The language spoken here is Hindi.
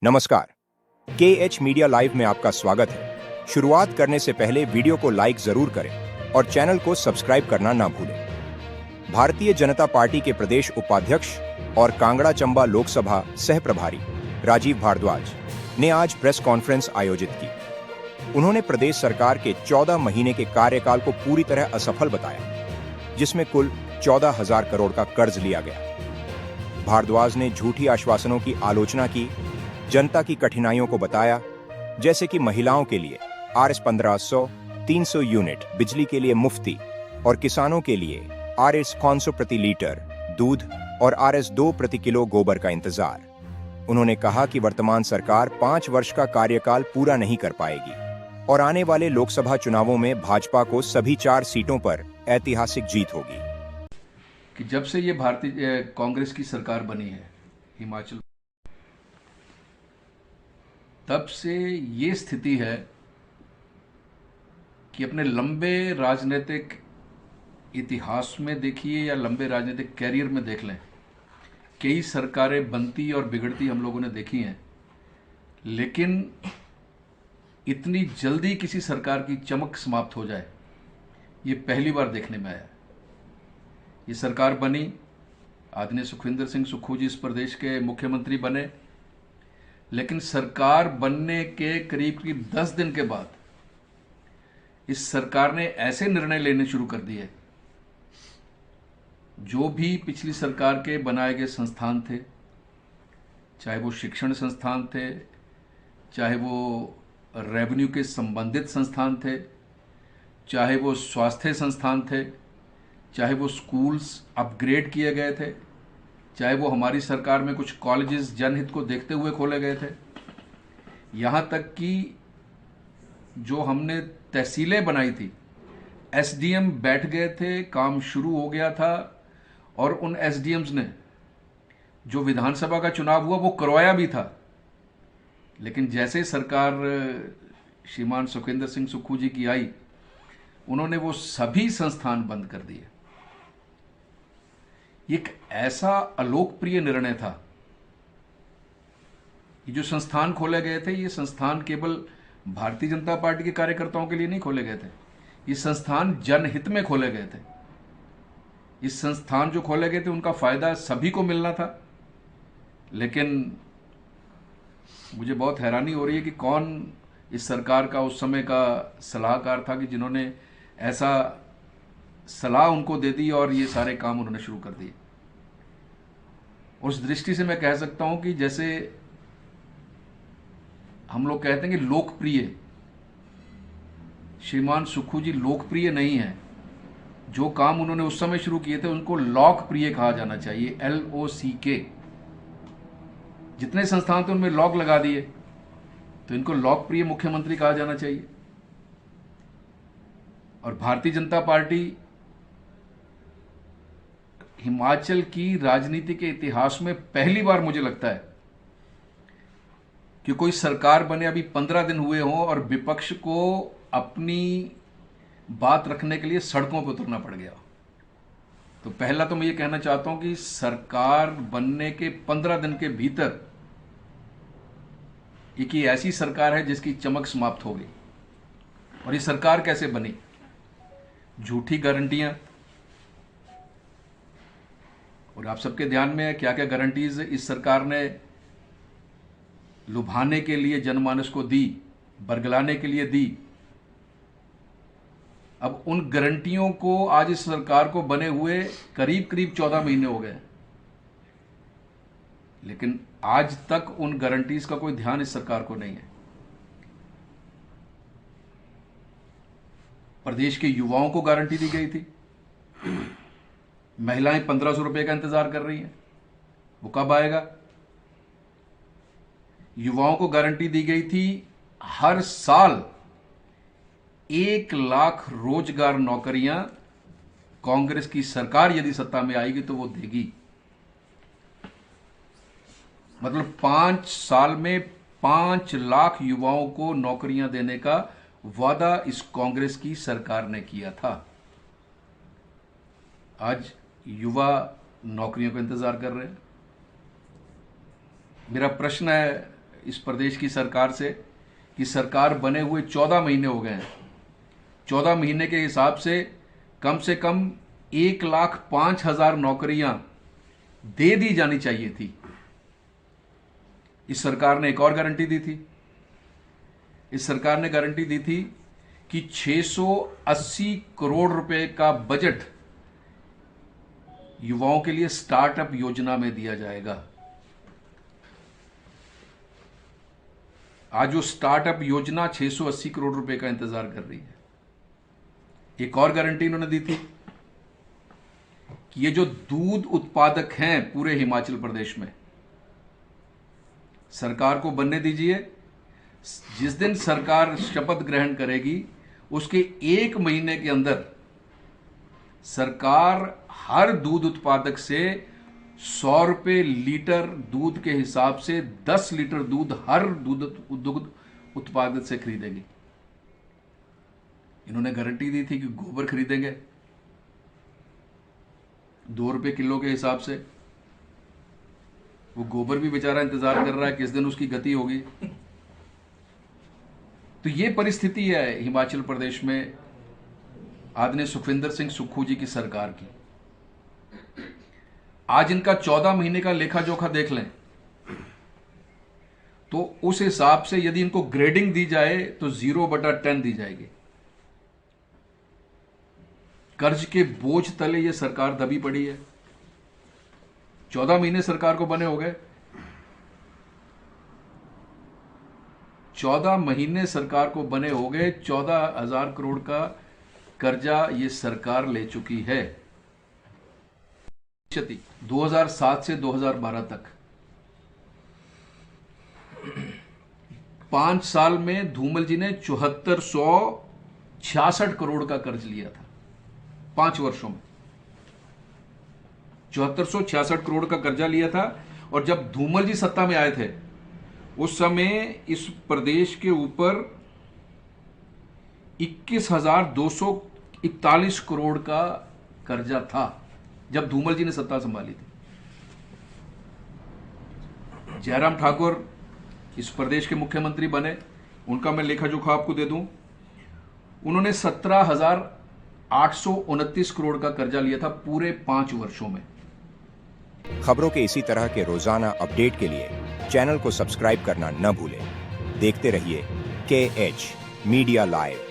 नमस्कार, के एच मीडिया लाइव में आपका स्वागत है। शुरुआत करने से पहले वीडियो को लाइक जरूर करें और चैनल को सब्सक्राइब करना ना भूलें। भारतीय जनता पार्टी के प्रदेश उपाध्यक्ष और कांगड़ा चंबा लोकसभा सह प्रभारी राजीव भारद्वाज ने आज प्रेस कॉन्फ्रेंस आयोजित की। उन्होंने प्रदेश सरकार के 14 महीने के कार्यकाल को पूरी तरह असफल बताया, जिसमें कुल 14,000 करोड़ का कर्ज लिया गया। भारद्वाज ने झूठी आश्वासनों की आलोचना की, जनता की कठिनाइयों को बताया, जैसे कि महिलाओं के लिए RS 1500 300 यूनिट बिजली के लिए मुफ्ती और किसानों के लिए RS 500 प्रति लीटर दूध और RS 2 प्रति किलो गोबर का इंतजार। उन्होंने कहा कि वर्तमान सरकार 5 वर्ष का कार्यकाल पूरा नहीं कर पाएगी और आने वाले लोकसभा चुनावों में भाजपा को सभी 4 सीटों पर ऐतिहासिक जीत होगी। कि जब से ये भारतीय कांग्रेस की सरकार बनी है हिमाचल, तब से ये स्थिति है कि अपने लंबे राजनीतिक इतिहास में देखिए या लंबे राजनीतिक कैरियर में देख लें, कई सरकारें बनती और बिगड़ती हम लोगों ने देखी हैं, लेकिन इतनी जल्दी किसी सरकार की चमक समाप्त हो जाए, ये पहली बार देखने में आया। ये सरकार बनी, आदरणीय सुखविंदर सिंह सुक्खू जी इस प्रदेश के मुख्यमंत्री बने, लेकिन सरकार बनने के करीब 10 दिन के बाद इस सरकार ने ऐसे निर्णय लेने शुरू कर दिए, जो भी पिछली सरकार के बनाए गए संस्थान थे, चाहे वो शिक्षण संस्थान थे, चाहे वो रेवेन्यू के संबंधित संस्थान थे, चाहे वो स्वास्थ्य संस्थान थे, चाहे वो स्कूल्स अपग्रेड किए गए थे, चाहे वो हमारी सरकार में कुछ कॉलेजेस जनहित को देखते हुए खोले गए थे, यहाँ तक कि जो हमने तहसीलें बनाई थी, SDM बैठ गए थे, काम शुरू हो गया था और उन SDMs ने जो विधानसभा का चुनाव हुआ वो करवाया भी था, लेकिन जैसे सरकार श्रीमान सुखविंदर सिंह सुक्खू जी की आई, उन्होंने वो सभी संस्थान बंद कर दिए। एक ऐसा अलोकप्रिय निर्णय था। ये जो संस्थान खोले गए थे, ये संस्थान केवल भारतीय जनता पार्टी के कार्यकर्ताओं के लिए नहीं खोले गए थे, ये संस्थान जनहित में खोले गए थे। इस संस्थान जो खोले गए थे उनका फायदा सभी को मिलना था, लेकिन मुझे बहुत हैरानी हो रही है कि कौन इस सरकार का उस समय का सलाहकार था कि जिन्होंने ऐसा सलाह उनको दे दी और ये सारे काम उन्होंने शुरू कर दिए। और उस दृष्टि से मैं कह सकता हूं कि जैसे हम लोग कहते हैं कि लोकप्रिय, श्रीमान सुक्खू जी लोकप्रिय नहीं है। जो काम उन्होंने उस समय शुरू किए थे उनको लोकप्रिय कहा जाना चाहिए, LOCK। जितने संस्थान थे उनमें लॉक लगा दिए, तो इनको लोकप्रिय मुख्यमंत्री कहा जाना चाहिए। और भारतीय जनता पार्टी हिमाचल की राजनीति के इतिहास में पहली बार मुझे लगता है कि कोई सरकार बने अभी 15 दिन हुए हों और विपक्ष को अपनी बात रखने के लिए सड़कों पर उतरना पड़ गया। तो पहला तो मैं ये कहना चाहता हूं कि सरकार बनने के 15 दिन के भीतर एक ही ऐसी सरकार है जिसकी चमक समाप्त हो गई। और ये सरकार कैसे बनी? झूठी गारंटियां, और आप सबके ध्यान में है क्या क्या गारंटीज इस सरकार ने लुभाने के लिए जनमानस को दी, बरगलाने के लिए दी। अब उन गारंटियों को आज इस सरकार को बने हुए करीब 14 महीने हो गए, लेकिन आज तक उन गारंटीज का कोई ध्यान इस सरकार को नहीं है। प्रदेश के युवाओं को गारंटी दी गई थी, महिलाएं 1500 रुपए का इंतजार कर रही हैं, वो कब आएगा? युवाओं को गारंटी दी गई थी हर साल 1 लाख रोजगार नौकरियां कांग्रेस की सरकार यदि सत्ता में आएगी तो वो देगी। मतलब 5 साल में 5 लाख युवाओं को नौकरियां देने का वादा इस कांग्रेस की सरकार ने किया था। आज युवा नौकरियों का इंतजार कर रहे हैं। मेरा प्रश्न है इस प्रदेश की सरकार से कि सरकार बने हुए 14 महीने हो गए हैं। 14 महीने के हिसाब से कम 1,05,000 नौकरियां दे दी जानी चाहिए थी। इस सरकार ने एक और गारंटी दी थी। इस सरकार ने गारंटी दी थी कि 680 करोड़ रुपए का बजट युवाओं के लिए स्टार्टअप योजना में दिया जाएगा। आज वो स्टार्टअप योजना 680 करोड़ रुपए का इंतजार कर रही है। एक और गारंटी इन्होंने दी थी कि ये जो दूध उत्पादक हैं पूरे हिमाचल प्रदेश में, सरकार को बनने दीजिए। जिस दिन सरकार शपथ ग्रहण करेगी उसके 1 महीने के अंदर सरकार हर दूध उत्पादक से 100 रुपये लीटर दूध के हिसाब से 10 लीटर दूध हर दूध उत्पादक से खरीदेगी। इन्होंने गारंटी दी थी कि गोबर खरीदेंगे 2 रुपये किलो के हिसाब से। वो गोबर भी बेचारा इंतजार कर रहा है किस दिन उसकी गति होगी। तो ये परिस्थिति है हिमाचल प्रदेश में आदरणीय सुखविंदर सिंह सुक्खू जी की सरकार की। आज इनका 14 महीने का लेखा जोखा देख लें तो उस हिसाब से यदि इनको ग्रेडिंग दी जाए तो 0/10 दी जाएगी। कर्ज के बोझ तले ये सरकार दबी पड़ी है। 14 महीने सरकार को बने हो गए। 14 महीने सरकार को बने हो गए। 14,000 करोड़ का कर्जा ये सरकार ले चुकी है। 2007 से 2012 तक 5 साल में धूमल जी ने 7466 करोड़ का कर्ज लिया था। 5 वर्षों में 7466 करोड़ का कर्जा लिया था। और जब धूमल जी सत्ता में आए थे उस समय इस प्रदेश के ऊपर 21,241 करोड़ का कर्जा था जब धूमल जी ने सत्ता संभाली थी। जयराम ठाकुर इस प्रदेश के मुख्यमंत्री बने, उनका मैं लेखा जोखा आपको दे दूं। उन्होंने 17,829 करोड़ का कर्जा लिया था पूरे 5 वर्षों में। खबरों के इसी तरह के रोजाना अपडेट के लिए चैनल को सब्सक्राइब करना न भूलें। देखते रहिए KH मीडिया लाइव।